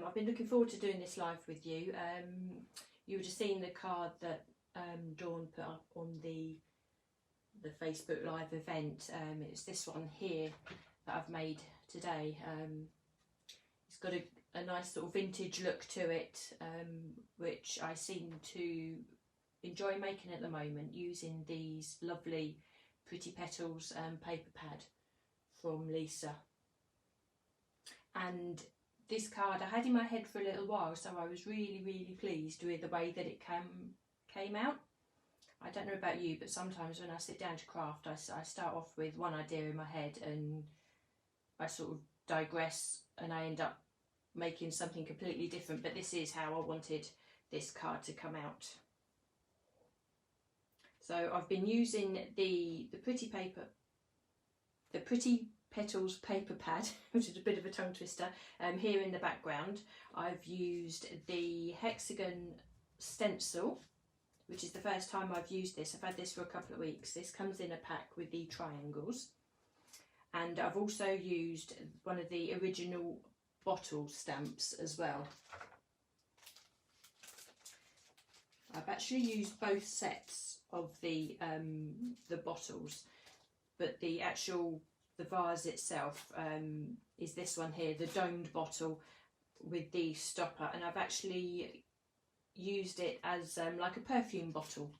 I've been looking forward to doing this live with you. You would have seen the card that Dawn put up on the Facebook Live event. It's this one here that I've made today. It's got a nice sort of vintage look to it, which I seem to enjoy making at the moment, using these lovely Pretty Petals paper pad from Lisa. And this card I had in my head for a little while, so I was really pleased with the way that it came out. I don't know about you, but sometimes when I sit down to craft, I start off with one idea in my head and I sort of digress and I end up making something completely different, but this is how I wanted this card to come out. So I've been using the Pretty Petals paper pad, which is a bit of a tongue twister, here in the background. I've used the Hexagon Stencil, which is the first time I've used this. I've had this for a couple of weeks. This comes in a pack with the triangles. And I've also used one of the original bottle stamps as well. I've actually used both sets of the bottles, but the vase itself is this one here, the domed bottle with the stopper, and I've actually used it as like a perfume bottle.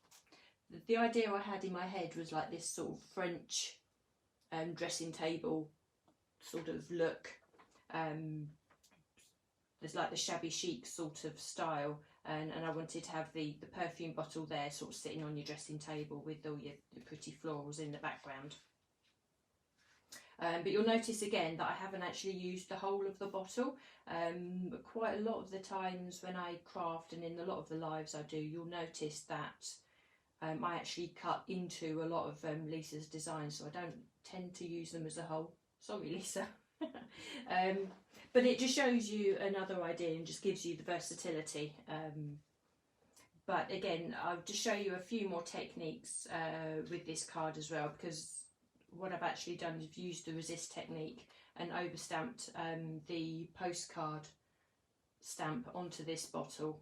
The idea I had in my head was like this sort of French dressing table sort of look. There's like the shabby chic sort of style, and I wanted to have the perfume bottle there sort of sitting on your dressing table with all your pretty florals in the background. But you'll notice again that I haven't actually used the whole of the bottle. Quite a lot of the times when I craft, and in a lot of the lives I do, you'll notice that I actually cut into a lot of Lisa's designs, so I don't tend to use them as a whole. Sorry, Lisa. But it just shows you another idea and just gives you the versatility. But again, I'll just show you a few more techniques with this card as well, because what I've actually done is used the resist technique and overstamped the postcard stamp onto this bottle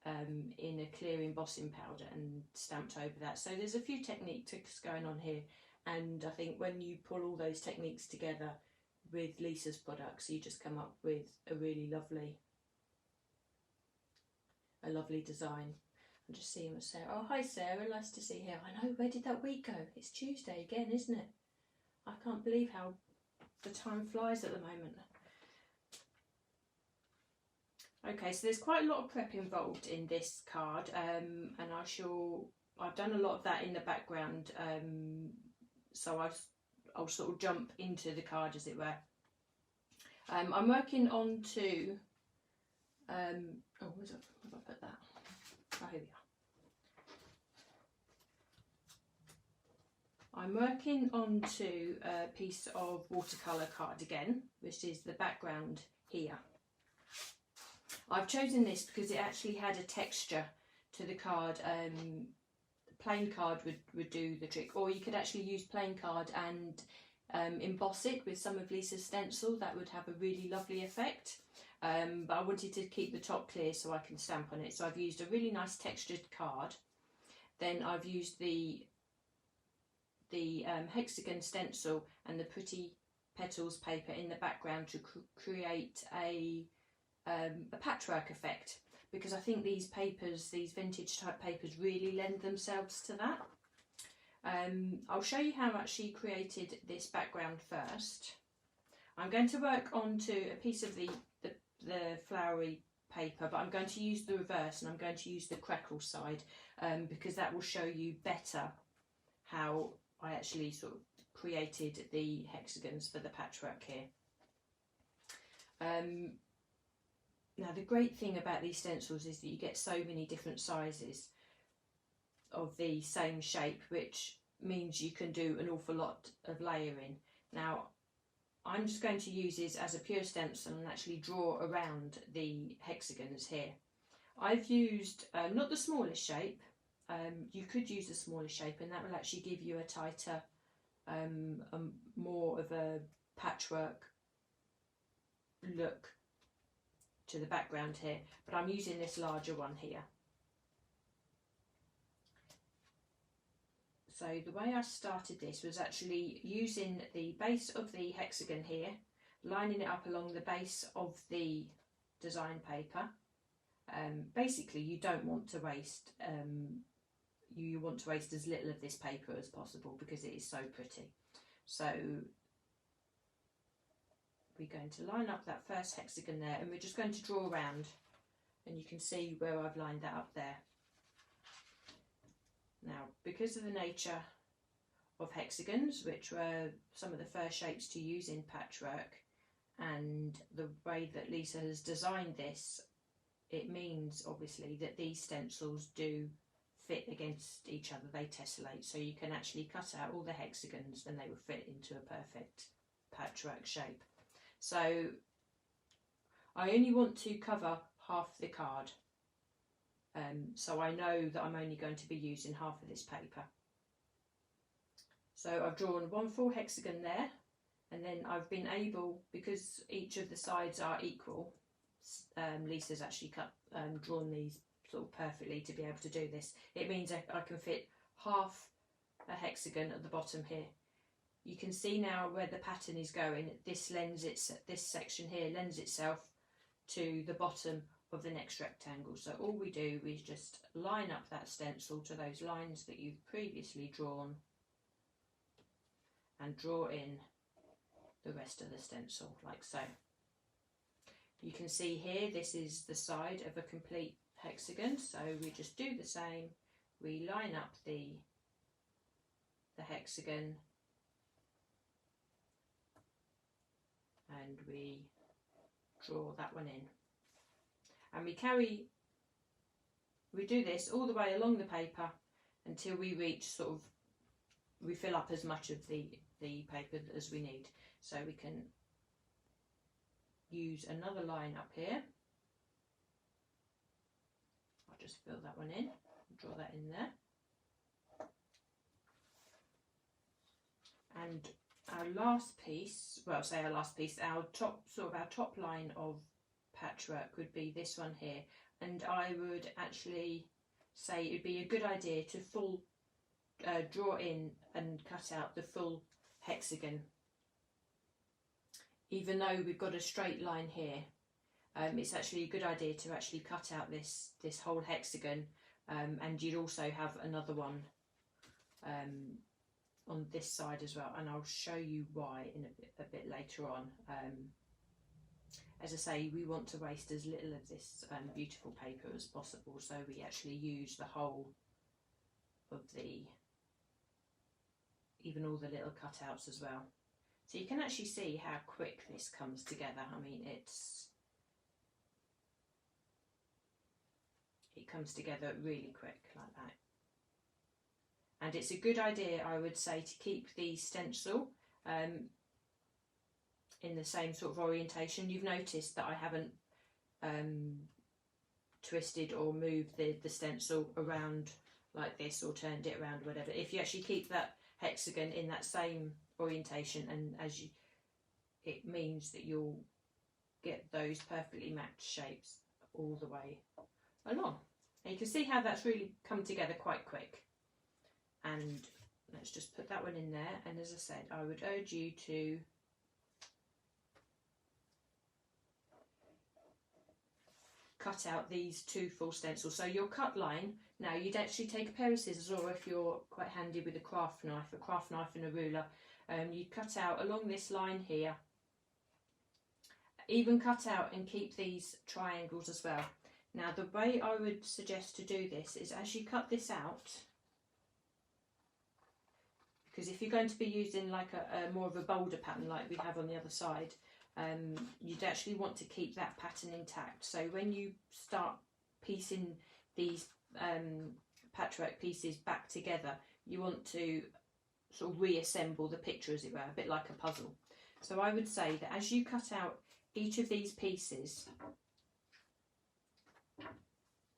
in a clear embossing powder and stamped over that. So there's a few techniques going on here, and I think when you pull all those techniques together with Lisa's products, you just come up with a really lovely design. I'm just seeing what Sarah. Oh, hi Sarah, nice to see you here. I know, where did that week go? It's Tuesday again, isn't it? I can't believe how the time flies at the moment. Okay, so there's quite a lot of prep involved in this card, and I've done a lot of that in the background, so I'll sort of jump into the card, as it were. I'm working on to, oh, where's it? Where have I put that? Oh, here we are. I'm working on to a piece of watercolour card again, which is the background here. I've chosen this because it actually had a texture to the card. Plain card would do the trick, or you could actually use plain card and emboss it with some of Lisa's stencil. That would have a really lovely effect. But I wanted to keep the top clear so I can stamp on it. So I've used a really nice textured card. Then I've used the Hexagon Stencil and the Pretty Petals paper in the background to create a patchwork effect, because I think these papers, these vintage type papers, really lend themselves to that. I'll show you how I actually created this background first. I'm going to work onto a piece of the flowery paper, but I'm going to use the reverse, and I'm going to use the crackle side, because that will show you better how I actually sort of created the hexagons for the patchwork here. Now the great thing about these stencils is that you get so many different sizes of the same shape, which means you can do an awful lot of layering. Now I'm just going to use this as a pure stencil and actually draw around the hexagons here. I've used not the smallest shape. You could use the smallest shape, and that will actually give you a tighter, more of a patchwork look to the background here, but I'm using this larger one here. So the way I started this was actually using the base of the hexagon here, lining it up along the base of the design paper. Basically you don't want to waste, you want to waste as little of this paper as possible because it is so pretty. So we're going to line up that first hexagon there, and we're just going to draw around, and you can see where I've lined that up there. Now, because of the nature of hexagons, which were some of the first shapes to use in patchwork, and the way that Lisa has designed this, it means obviously that these stencils do fit against each other, they tessellate, so you can actually cut out all the hexagons and they will fit into a perfect patchwork shape. So I only want to cover half the card, so I know that I'm only going to be using half of this paper. So I've drawn one full hexagon there, and then I've been able, because each of the sides are equal, Lisa's actually drawn these sort of perfectly to be able to do this. It means I can fit half a hexagon at the bottom here. You can see now where the pattern is going. This section here lends itself to the bottom of the next rectangle. So all we do is just line up that stencil to those lines that you've previously drawn and draw in the rest of the stencil like so. You can see here this is the side of a complete hexagon, so we just do the same. We line up the hexagon and we draw that one in, and we do this all the way along the paper until we reach we fill up as much of the paper as we need. So we can use another line up here. I'll just fill that one in, draw that in there. And our last piece, our top line of patchwork would be this one here. And I would actually say it would be a good idea to draw in and cut out the full hexagon. Even though we've got a straight line here, it's actually a good idea to actually cut out this whole hexagon, and you'd also have another one on this side as well, and I'll show you why in a bit later on. As I say, we want to waste as little of this beautiful paper as possible, so we actually use the whole of even all the little cutouts as well. So you can actually see how quick this comes together. I mean, it comes together really quick like that. And it's a good idea, I would say, to keep the stencil in the same sort of orientation. You've noticed that I haven't twisted or moved the stencil around like this or turned it around or whatever. If you actually keep that hexagon in that same orientation, and it means that you'll get those perfectly matched shapes all the way along. And you can see how that's really come together quite quick. And let's just put that one in there, and as I said, I would urge you to cut out these two full stencils. So your cut line, now you'd actually take a pair of scissors, or if you're quite handy with a craft knife and a ruler, you'd cut out along this line here. Even cut out and keep these triangles as well. Now the way I would suggest to do this is, as you cut this out, because if you're going to be using like a more of a bolder pattern like we have on the other side, you'd actually want to keep that pattern intact. So when you start piecing these patchwork pieces back together, you want to sort of reassemble the picture, as it were, a bit like a puzzle. So I would say that as you cut out each of these pieces,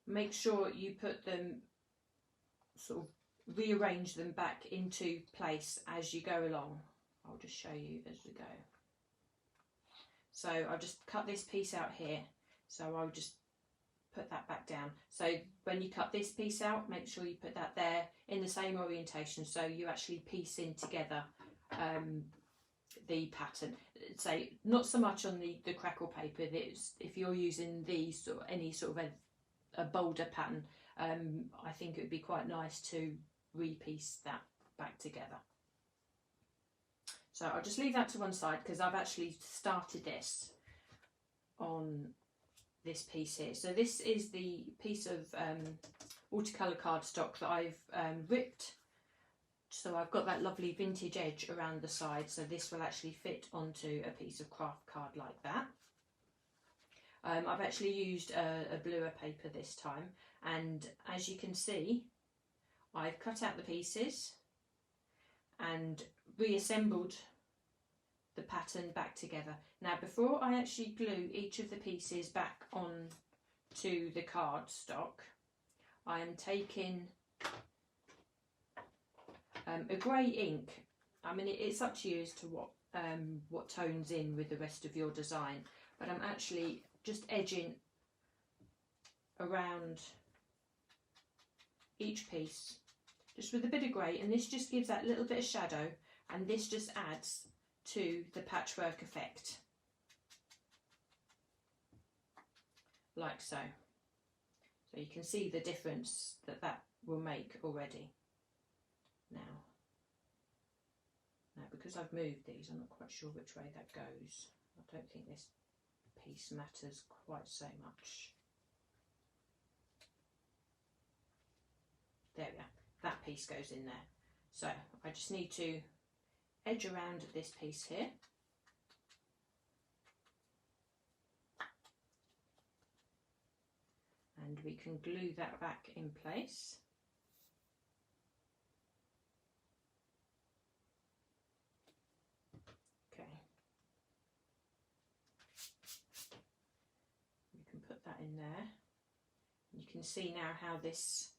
make sure you put them, sort of rearrange them back into place as you go along. I'll just show you as we go. So I've just cut this piece out here. So I would just put that back down. So when you cut this piece out, make sure you put that there in the same orientation, so you actually piece in together the pattern. Say not so much on the crackle paper. If you're using these or any sort of a bolder pattern, I think it would be quite nice to repiece that back together. So I'll just leave that to one side because I've actually started this on this piece here. So this is the piece of watercolour cardstock that I've ripped. So I've got that lovely vintage edge around the side, so this will actually fit onto a piece of craft card like that. I've actually used a bluer paper this time, and as you can see, I've cut out the pieces and reassembled the pattern back together. Now, before I actually glue each of the pieces back on to the cardstock, I am taking a grey ink. I mean, it's up to you as to what tones in with the rest of your design, but I'm actually just edging around each piece just with a bit of grey, and this just gives that little bit of shadow, and this just adds to the patchwork effect, like so. So you can see the difference that will make already. Now because I've moved these, I'm not quite sure which way that goes. I don't think this piece matters quite so much. There we are, that piece goes in there. So I just need to edge around this piece here. And we can glue that back in place. Okay. We can put that in there. You can see now how this,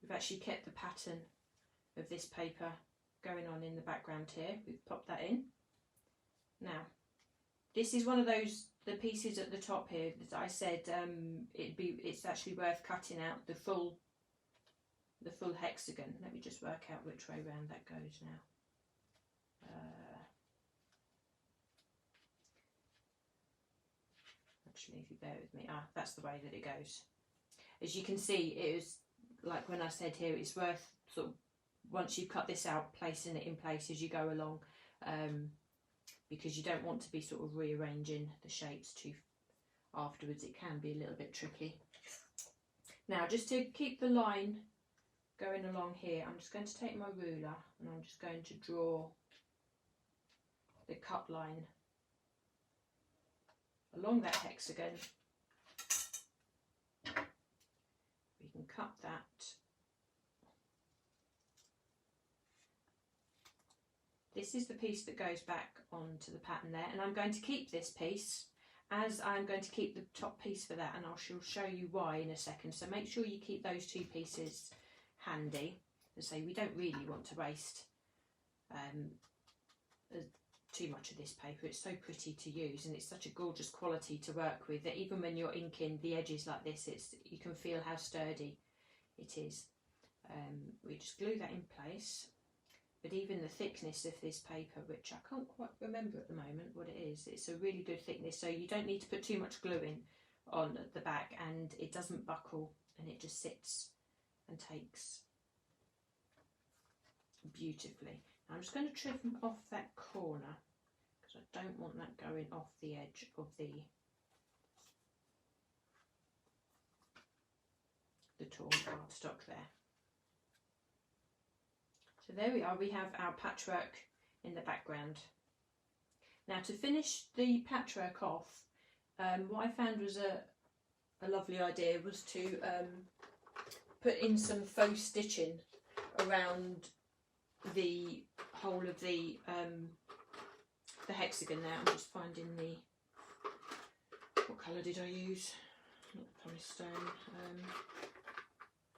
we've actually kept the pattern of this paper going on in the background here. We've popped that in. Now, this is one of those, the pieces at the top here that I said it's actually worth cutting out the full hexagon. Let me just work out which way round that goes now. Actually, if you bear with me, that's the way that it goes. As you can see, it was like when I said here, it's worth sort of, once you cut this out, placing it in place as you go along, because you don't want to be sort of rearranging the shapes too afterwards. It can be a little bit tricky. Now, just to keep the line going along here, I'm just going to take my ruler and I'm just going to draw the cut line along that hexagon. We can cut that. This is the piece that goes back onto the pattern there, and I'm going to keep this piece as I'm going to keep the top piece for that, and I shall show you why in a second. So make sure you keep those two pieces handy. As I say, we don't really want to waste too much of this paper. It's so pretty to use, and it's such a gorgeous quality to work with that even when you're inking the edges like this, you can feel how sturdy it is. We just glue that in place. But even the thickness of this paper, which I can't quite remember at the moment what it is, it's a really good thickness, so you don't need to put too much glue in on the back, and it doesn't buckle, and it just sits and takes beautifully. Now I'm just going to trim off that corner because I don't want that going off the edge of the torn cardstock there. So there we are, we have our patchwork in the background. Now, to finish the patchwork off, what I found was a lovely idea was to put in some faux stitching around the whole of the hexagon. Now I'm just finding what colour did I use? Not polystone.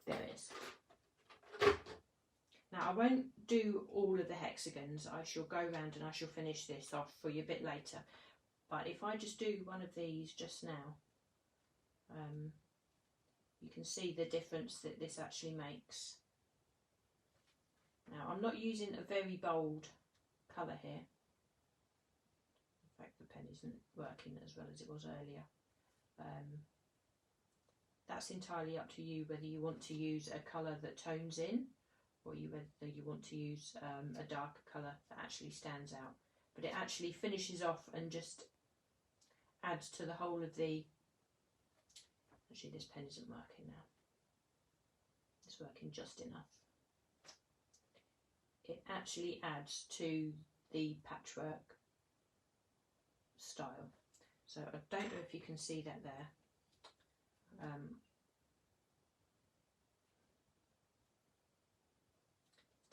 There it is. Now, I won't do all of the hexagons. I shall go round and I shall finish this off for you a bit later. But if I just do one of these just now, You can see the difference that this actually makes. Now I'm not using a very bold colour here. In fact, the pen isn't working as well as it was earlier. That's entirely up to you whether you want to use a colour that tones in, or whether you want to use a darker colour that actually stands out. But it actually finishes off and just adds to the whole of the... Actually, this pen isn't working now. It's working just enough. It actually adds to the patchwork style. So I don't know if you can see that there.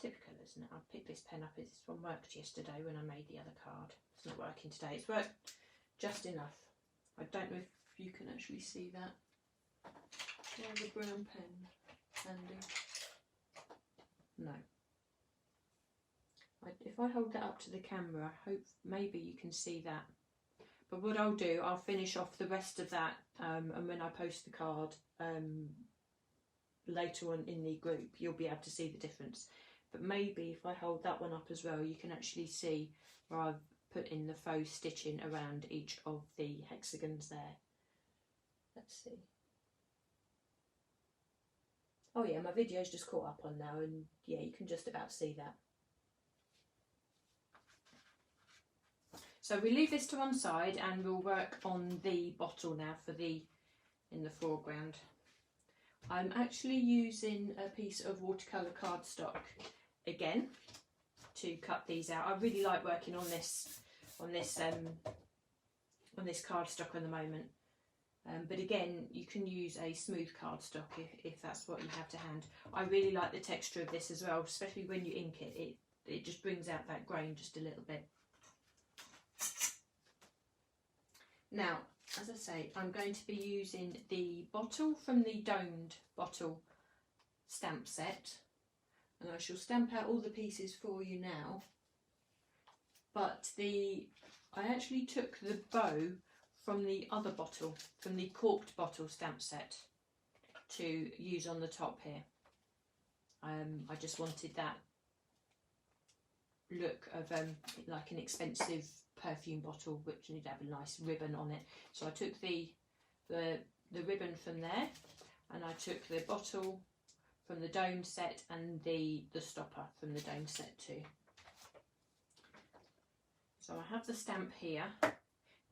Typical, isn't it? I picked this pen up. This one worked yesterday when I made the other card. It's not working today. It's worked just enough. I don't know if you can actually see that. Do I have a brown pen handy? No. If I hold that up to the camera, I hope maybe you can see that. But what I'll do, I'll finish off the rest of that, and when I post the card later on in the group, you'll be able to see the difference. But maybe if I hold that one up as well, you can actually see where I've put in the faux stitching around each of the hexagons there. Let's see. Oh yeah, my video's just caught up on now, and yeah, you can just about see that. So we leave this to one side and we'll work on the bottle now for in the foreground. I'm actually using a piece of watercolour cardstock again to cut these out. I really like working on this cardstock at the moment. But again, you can use a smooth cardstock if that's what you have to hand. I really like the texture of this as well, especially when you ink it. It just brings out that grain just a little bit. Now, as I say, I'm going to be using the bottle from the domed bottle stamp set, and I shall stamp out all the pieces for you now. But I actually took the bow from the other bottle, from the corked bottle stamp set, to use on the top here. I just wanted that look of like an expensive perfume bottle which would have a nice ribbon on it. So I took the ribbon from there, and I took the bottle from the domed set and the stopper from the domed set too. So I have the stamp here.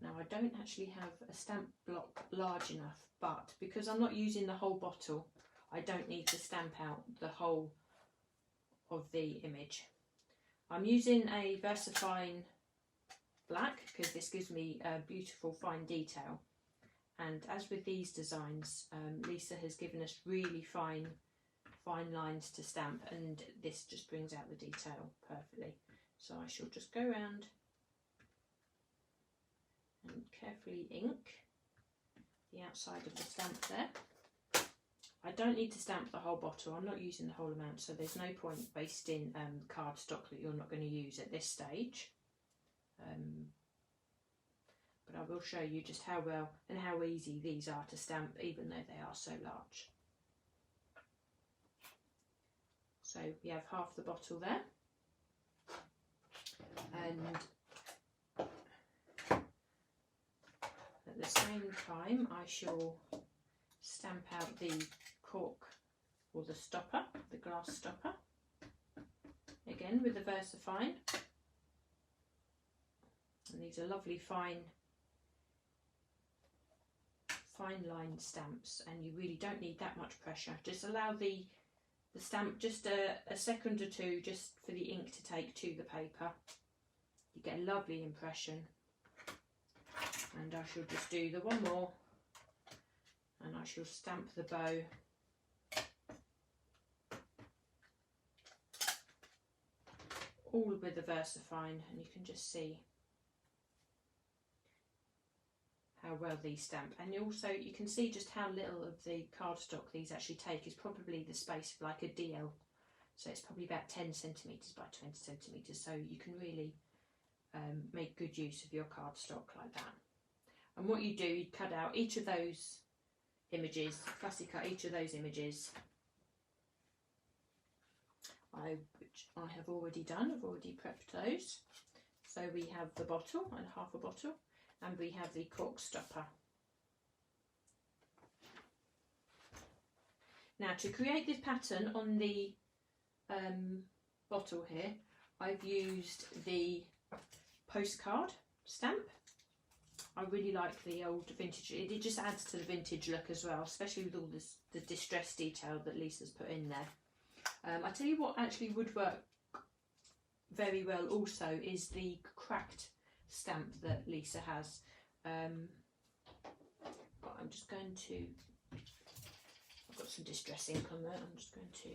Now I don't actually have a stamp block large enough, but because I'm not using the whole bottle, I don't need to stamp out the whole of the image. I'm using a VersaFine black because this gives me a beautiful fine detail, and as with these designs, Lisa has given us really fine lines to stamp, and this just brings out the detail perfectly. So I shall just go around and carefully ink the outside of the stamp there. I don't need to stamp the whole bottle. I'm not using the whole amount, so there's no point wasting cardstock that you're not going to use at this stage. But I will show you just how well and how easy these are to stamp, even though they are so large. So we have half the bottle there, and at the same time I shall stamp out the cork or the stopper, the glass stopper, again with the VersaFine. And these are lovely fine line stamps, and you really don't need that much pressure. Just allow the stamp just a second or two just for the ink to take to the paper. You get a lovely impression. And I shall just do the one more, and I shall stamp the bow all with the VersaFine, and you can just see how well these stamp. And also you can see just how little of the cardstock these actually take. Is probably the space of like a DL, so it's probably about 10 centimetres by 20 centimetres, so you can really make good use of your cardstock like that. And what you do, you cut out each of those images, fussy cut each of those images, which I have already done. I've already prepped those. So we have the bottle and half a bottle, and we have the cork stopper. Now, to create this pattern on the bottle here, I've used the Postcard Stamp. I really like the old vintage. It just adds to the vintage look as well, especially with all this, the distress detail that Lisa's put in there. I tell you what actually would work very well also is the cracked stamp that Lisa has. But I'm just going to, I've got some distress ink on there. I'm just going to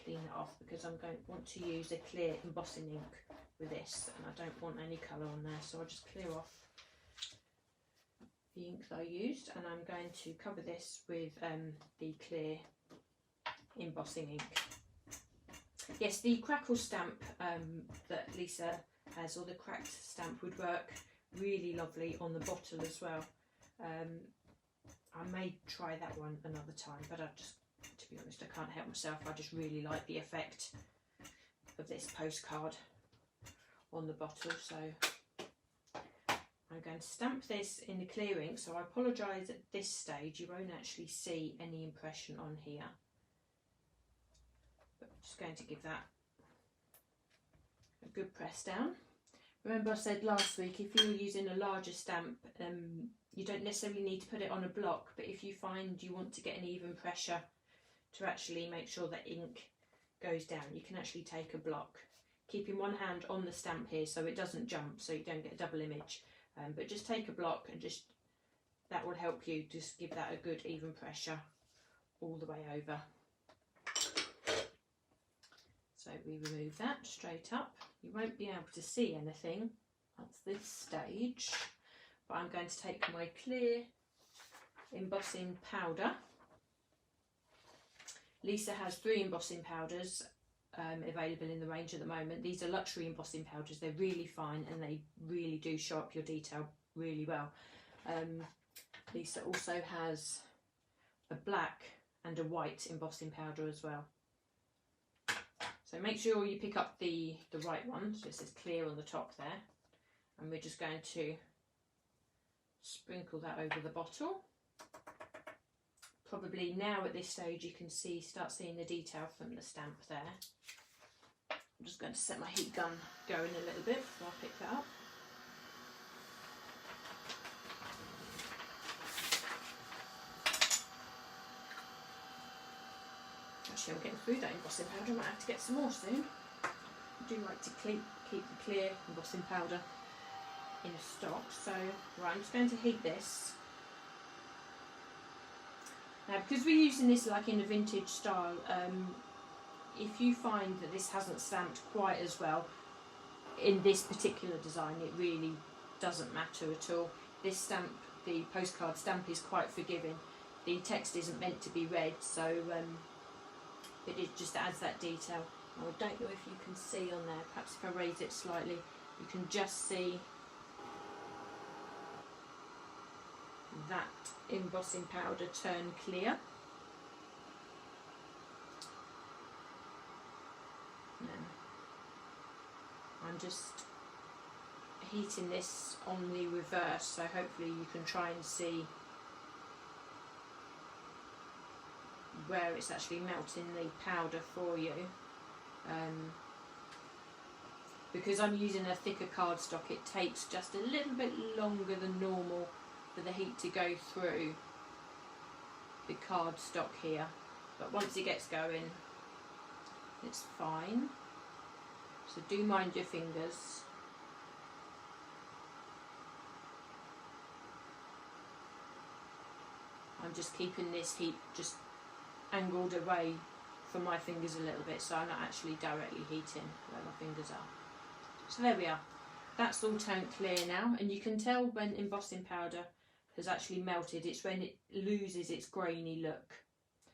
clean it off because I'm going to want to use a clear embossing ink with this, and I don't want any colour on there, so I'll just clear off the ink that I used, and I'm going to cover this with the clear embossing ink. Yes, the crackle stamp that Lisa has, or the cracked stamp, would work really lovely on the bottle as well. I may try that one another time, but I just, to be honest, I can't help myself. I just really like the effect of this postcard on the bottle, so I'm going to stamp this in the clear ink. So I apologise at this stage, you won't actually see any impression on here, but I'm just going to give that a good press down. Remember I said last week, if you're using a larger stamp, you don't necessarily need to put it on a block, but if you find you want to get an even pressure to actually make sure that ink goes down, you can actually take a block, keeping one hand on the stamp here so it doesn't jump, so you don't get a double image. But just take a block and just, that will help you just give that a good even pressure all the way over. So we remove that straight up. You won't be able to see anything at this stage, but I'm going to take my clear embossing powder. Lisa has 3 embossing powders available in the range at the moment. These are luxury embossing powders. They're really fine and they really do show up your detail really well. Lisa also has a black and a white embossing powder as well. So make sure you pick up the right one. So it says clear on the top there. And we're just going to sprinkle that over the bottle. Probably now at this stage you can start seeing the detail from the stamp there. I'm just going to set my heat gun going a little bit before I pick that up. Actually, I'm getting through that embossing powder. I might have to get some more soon. I do like to keep the clear embossing powder in stock. So, right, I'm just going to heat this. Now, because we're using this like in a vintage style, if you find that this hasn't stamped quite as well in this particular design, it really doesn't matter at all. This stamp, the postcard stamp, is quite forgiving. The text isn't meant to be read, so it just adds that detail. Now, I don't know if you can see on there, perhaps if I raise it slightly, you can just see that embossing powder turn clear. I'm just heating this on the reverse, so hopefully you can try and see where it's actually melting the powder for you. Because I'm using a thicker cardstock, it takes just a little bit longer than normal for the heat to go through the cardstock here, but once it gets going, it's fine. So do mind your fingers. I'm just keeping this heat just angled away from my fingers a little bit, so I'm not actually directly heating where my fingers are. So there we are. That's all turned clear now, and you can tell when embossing powder has actually melted. It's when it loses its grainy look.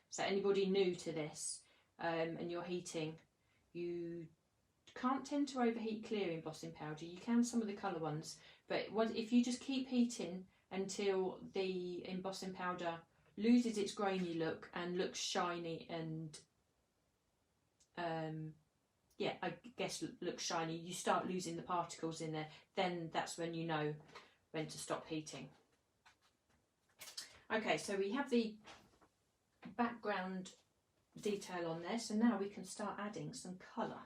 So anybody new to this and you're heating, you can't tend to overheat clear embossing powder. You can some of the colour ones, but if you just keep heating until the embossing powder loses its grainy look and looks shiny and yeah, I guess looks shiny, you start losing the particles in there, then that's when you know when to stop heating. Okay, so we have the background detail on there, so now we can start adding some colour.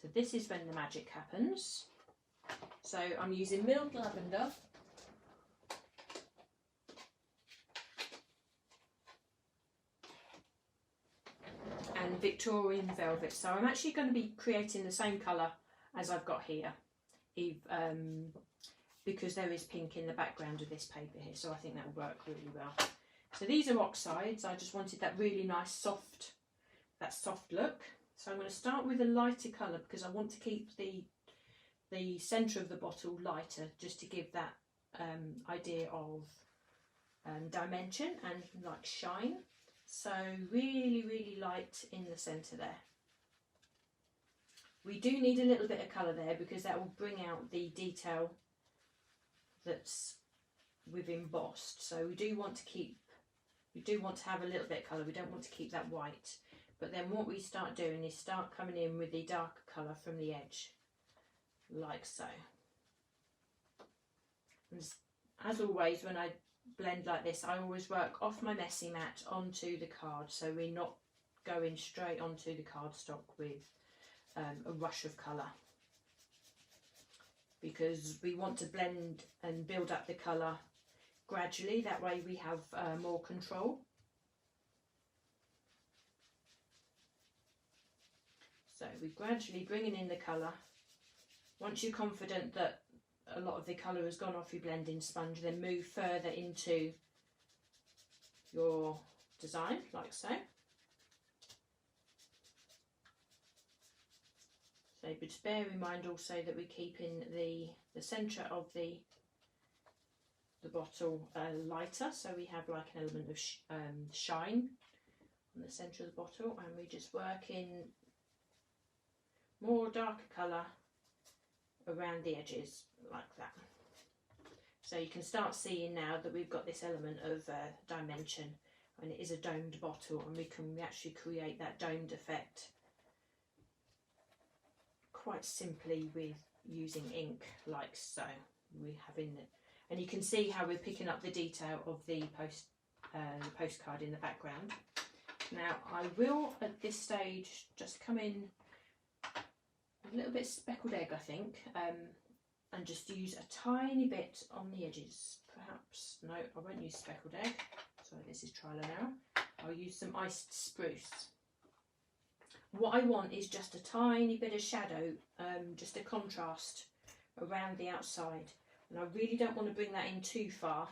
So this is when the magic happens. So I'm using milled lavender, and Victorian velvet. So I'm actually going to be creating the same colour as I've got here, because there is pink in the background of this paper here, so I think that will work really well. So these are oxides. I just wanted that really nice soft look. So I'm going to start with a lighter colour because I want to keep the centre of the bottle lighter, just to give that idea of dimension and like shine. So really, really light in the centre there. We do need a little bit of colour there because that will bring out the detail that's we've embossed. So we do want to have a little bit of colour. We don't want to keep that white. But then what we start doing is start coming in with the darker colour from the edge, like so. And as always, when I blend like this, I always work off my messy mat onto the card, so we're not going straight onto the cardstock with a rush of colour, because we want to blend and build up the colour gradually. That way we have more control. So we're gradually bringing in the colour. Once you're confident that a lot of the colour has gone off your blending sponge, then move further into your design, like so. So but just bear in mind also that we're keeping the centre of the bottle lighter, so we have like an element of shine on the centre of the bottle, and we just work in more darker colour around the edges like that. So you can start seeing now that we've got this element of dimension, and it is a domed bottle, and we can actually create that domed effect quite simply with using ink, like so. We have in it, and you can see how we're picking up the detail of the postcard in the background. Now I will at this stage just come in a little bit speckled egg, I think, and just use a tiny bit on the edges. Perhaps, no, I won't use speckled egg. So this is trial and error. I'll use some iced spruce. What I want is just a tiny bit of shadow, just a contrast around the outside. And I really don't want to bring that in too far,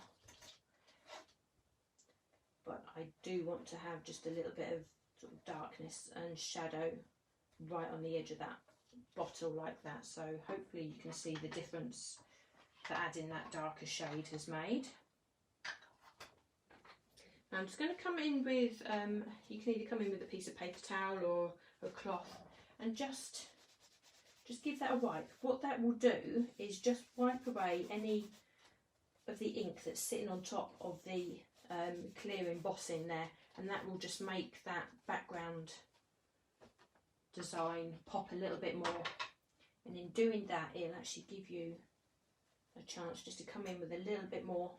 but I do want to have just a little bit of sort of darkness and shadow right on the edge of that bottle, like that. So hopefully you can see the difference that adding that darker shade has made. Now I'm just going to come in with, you can either come in with a piece of paper towel or a cloth, and just give that a wipe. What that will do is just wipe away any of the ink that's sitting on top of the clear embossing there, and that will just make that background design pop a little bit more. And in doing that, it'll actually give you a chance just to come in with a little bit more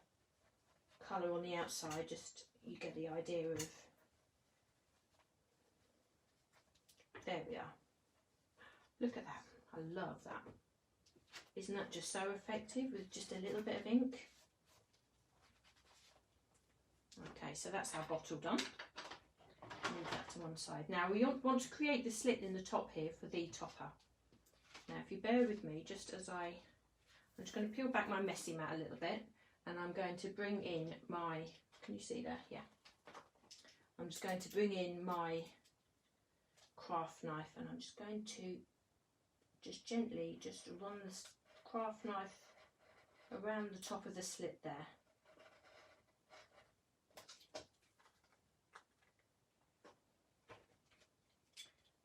colour on the outside. Just you get the idea of, there we are. Look at that. I love that. Isn't that just so effective with just a little bit of ink? Okay, so that's our bottle done. Move that to one side. Now we want to create the slit in the top here for the topper. Now if you bear with me, just as I'm just going to peel back my messy mat a little bit, and I'm going to bring in my, can you see there? Yeah. I'm just going to bring in my craft knife, and I'm just going to just gently just run the craft knife around the top of the slit there.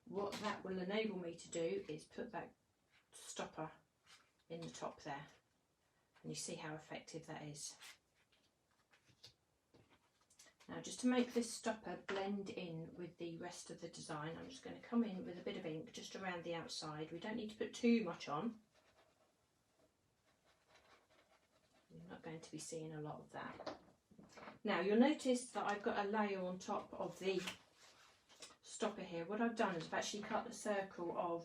What that will enable me to do is put that stopper in the top there, and you see how effective that is. Now just to make this stopper blend in with the rest of the design, I'm just going to come in with a bit of ink just around the outside. We don't need to put too much on. You're not going to be seeing a lot of that. Now you'll notice that I've got a layer on top of the stopper here. What I've done is I've actually cut a circle of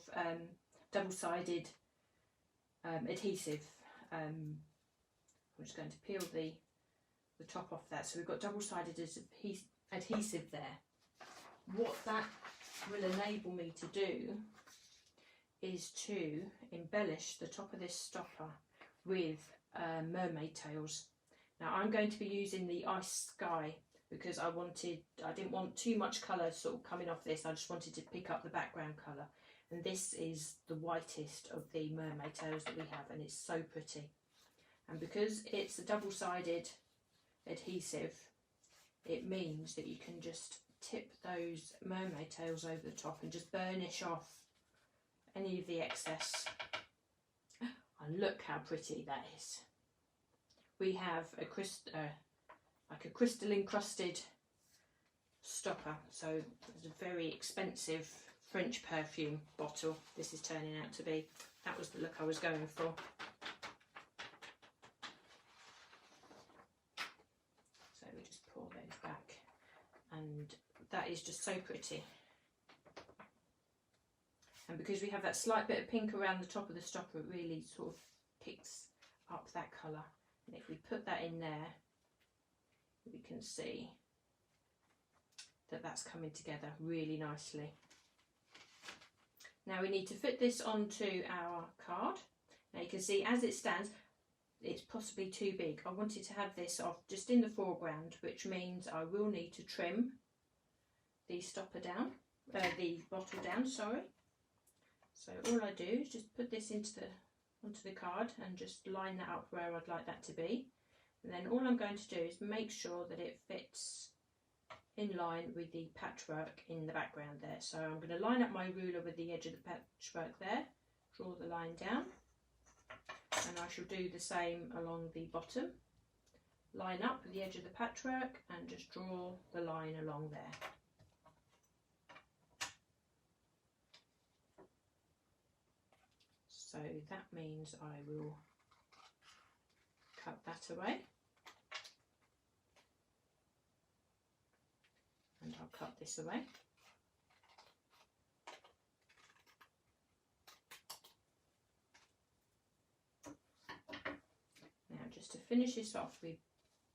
double-sided adhesive. I'm just going to peel the top off that. So we've got double-sided adhesive there. What that will enable me to do is to embellish the top of this stopper with mermaid tails. Now I'm going to be using the Ice Sky because I didn't want too much colour sort of coming off this. I just wanted to pick up the background colour, and this is the whitest of the mermaid tails that we have, and it's so pretty. And because it's a double-sided adhesive, it means that you can just tip those mermaid tails over the top and just burnish off any of the excess. And look how pretty that is. We have a like a crystal encrusted stopper, so it's a very expensive French perfume bottle this is turning out to be. That was the look I was going for. So we just pull those back, and that is just so pretty. And because we have that slight bit of pink around the top of the stopper, it really sort of picks up that colour. And if we put that in there, we can see that that's coming together really nicely. Now we need to fit this onto our card. Now you can see as it stands, it's possibly too big. I wanted to have this off just in the foreground, which means I will need to trim the stopper down, the bottle down, sorry. So all I do is just put this onto the card and just line that up where I'd like that to be. And then all I'm going to do is make sure that it fits in line with the patchwork in the background there. So I'm going to line up my ruler with the edge of the patchwork there, draw the line down, and I shall do the same along the bottom. Line up with the edge of the patchwork and just draw the line along there. So that means I will cut that away, and I'll cut this away. Now just to finish this off, we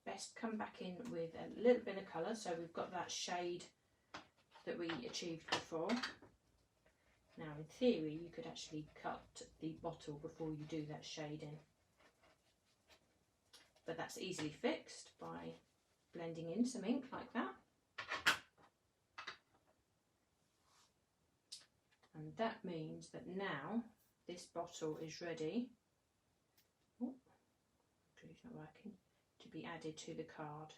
best come back in with a little bit of colour, so we've got that shade that we achieved before. Now in theory you could actually cut the bottle before you do that shading, but that's easily fixed by blending in some ink like that. And that means that now this bottle is ready, oh, it's not working, to be added to the card,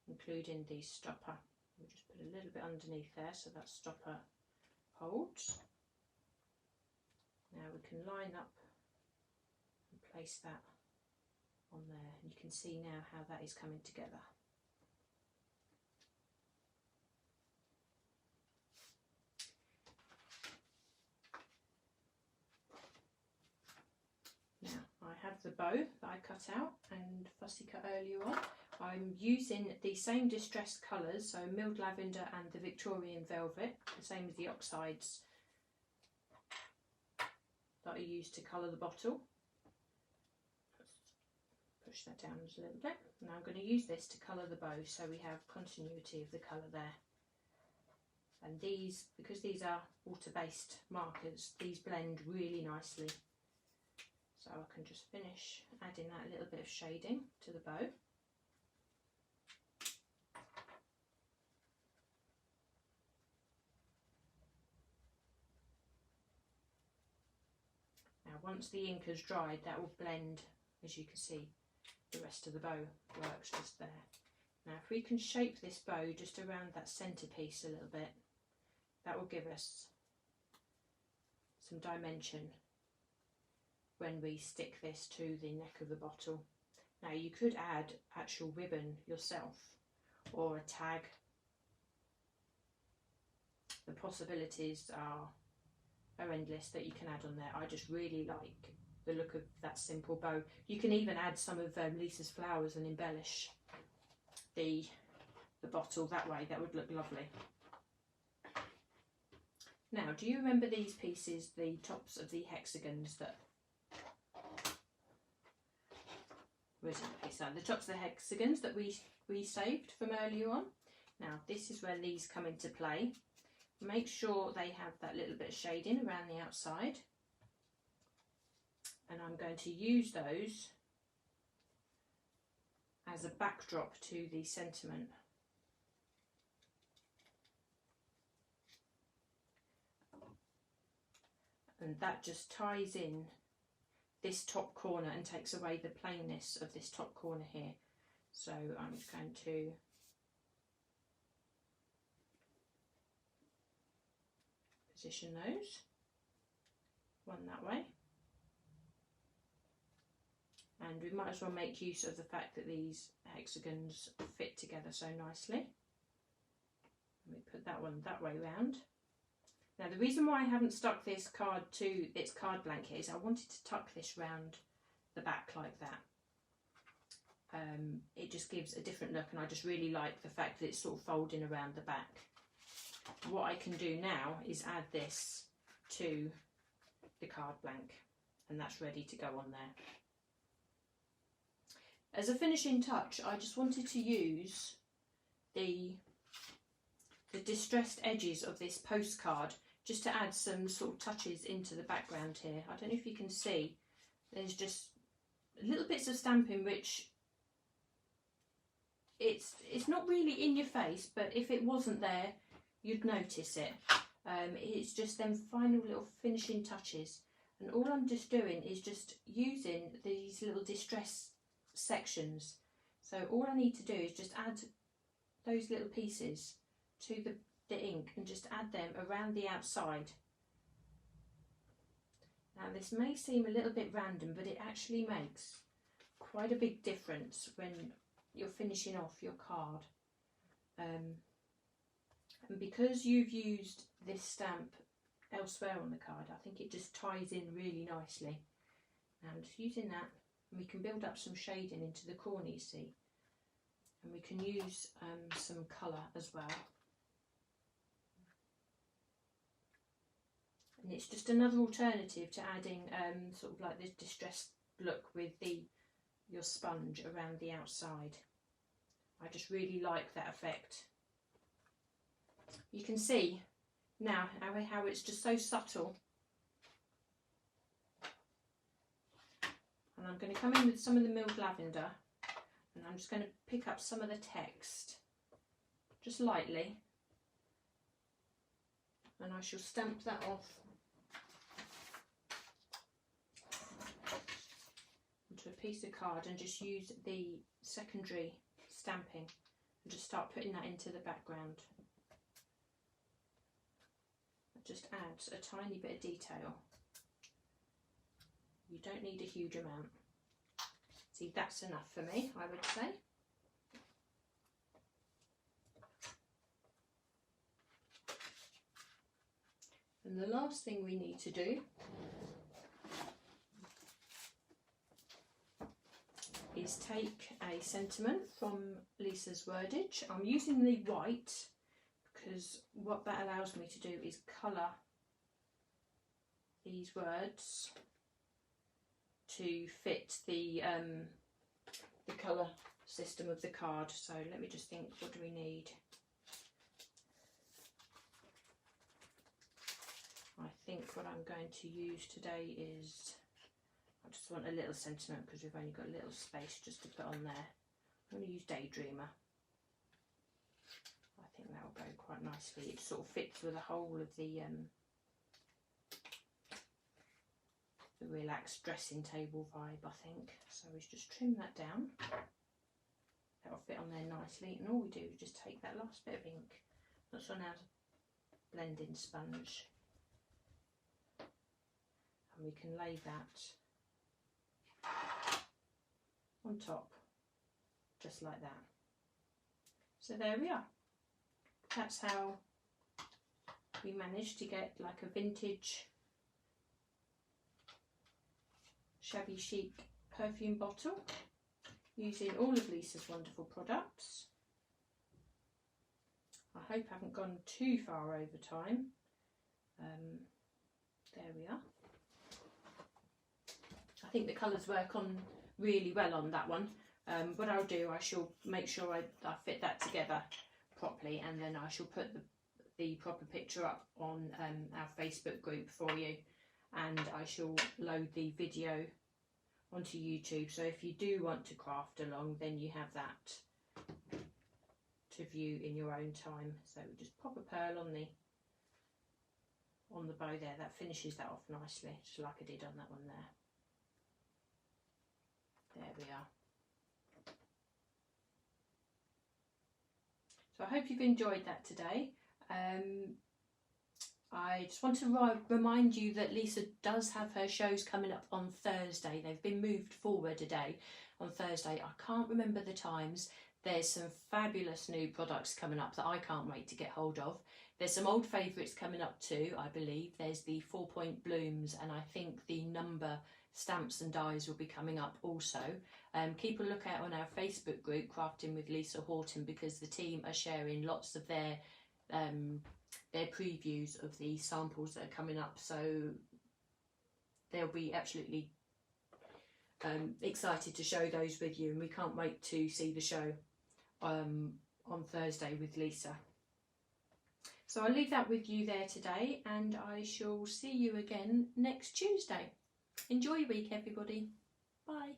including the stopper. We'll just put a little bit underneath there so that stopper holds. Now we can line up and place that on there, and you can see now how that is coming together. Now I have the bow that I cut out and fussy cut earlier on. I'm using the same distressed colours, so milled lavender and the Victorian velvet, the same as the oxides that I used to colour the bottle. Push that down just a little bit. Now I'm going to use this to colour the bow, so we have continuity of the colour there. And these, because these are water-based markers, these blend really nicely. So I can just finish adding that little bit of shading to the bow. Now once the ink has dried, that will blend, as you can see, the rest of the bow works just there. Now if we can shape this bow just around that centrepiece a little bit, that will give us some dimension when we stick this to the neck of the bottle. Now you could add actual ribbon yourself, or a tag. The possibilities are endless that you can add on there. I just really like the look of that simple bow. You can even add some of Lisa's flowers and embellish the bottle that way. That would look lovely. Now, do you remember these pieces, the tops of the hexagons that... Where's the piece? The tops of the hexagons that we saved from earlier on. Now, this is where these come into play. Make sure they have that little bit of shading around the outside. And I'm going to use those as a backdrop to the sentiment. And that just ties in this top corner and takes away the plainness of this top corner here. So I'm just going to position those, one that way. And we might as well make use of the fact that these hexagons fit together so nicely. Let me put that one that way round. Now the reason why I haven't stuck this card to its card blanket is I wanted to tuck this round the back like that. It just gives a different look, and I just really like the fact that it's sort of folding around the back. What I can do now is add this to the card blank, and that's ready to go on there. As a finishing touch, I just wanted to use the distressed edges of this postcard just to add some sort of touches into the background here. I don't know if you can see, there's just little bits of stamping which it's not really in your face, but if it wasn't there you'd notice it. It's just them final little finishing touches, and all I'm just doing is just using these little distress sections. So all I need to do is just add those little pieces to the ink and just add them around the outside. Now this may seem a little bit random, but it actually makes quite a big difference when you're finishing off your card. And because you've used this stamp elsewhere on the card, I think it just ties in really nicely. Now I'm just using that, and we can build up some shading into the corner, you see, and we can use some colour as well. And it's just another alternative to adding sort of like this distressed look with your sponge around the outside. I just really like that effect. You can see now how it's just so subtle. And I'm going to come in with some of the milled lavender, and I'm just going to pick up some of the text just lightly, and I shall stamp that off onto a piece of card and just use the secondary stamping and just start putting that into the background. It just adds a tiny bit of detail. You don't need a huge amount. See, that's enough for me, I would say. And the last thing we need to do is take a sentiment from Lisa's wordage. I'm using the white because what that allows me to do is colour these words to fit the colour system of the card. So let me just think, what do we need? I think what I'm going to use today is, I just want a little sentiment because we've only got a little space just to put on there. I'm going to use Daydreamer. I think that will go quite nicely. It sort of fits with the whole of the relaxed dressing table vibe, I think. So we just trim that down. That'll fit on there nicely. And all we do is just take that last bit of ink. That's on our blending sponge. And we can lay that on top, just like that. So there we are. That's how we managed to get like a vintage shabby chic perfume bottle using all of Lisa's wonderful products. I hope I haven't gone too far over time. There we are. I think the colours work on really well on that one. What I'll do, I shall make sure I fit that together properly, and then I shall put the proper picture up on our Facebook group for you, and I shall load the video onto YouTube, so if you do want to craft along, then you have that to view in your own time. So we'll just pop a pearl on the bow there. That finishes that off nicely, just like I did on that one there. There we are. So I hope you've enjoyed that today. I just want to remind you that Lisa does have her shows coming up on Thursday. They've been moved forward a day on Thursday. I can't remember the times. There's some fabulous new products coming up that I can't wait to get hold of. There's some old favourites coming up too, I believe. There's the 4-point blooms, and I think the number stamps and dies will be coming up also. Keep a look out on our Facebook group, Crafting with Lisa Horton, because the team are sharing lots of their previews of the samples that are coming up, so they'll be absolutely excited to show those with you, and we can't wait to see the show on Thursday with Lisa. So I'll leave that with you there today, and I shall see you again next Tuesday. Enjoy your week, everybody. Bye.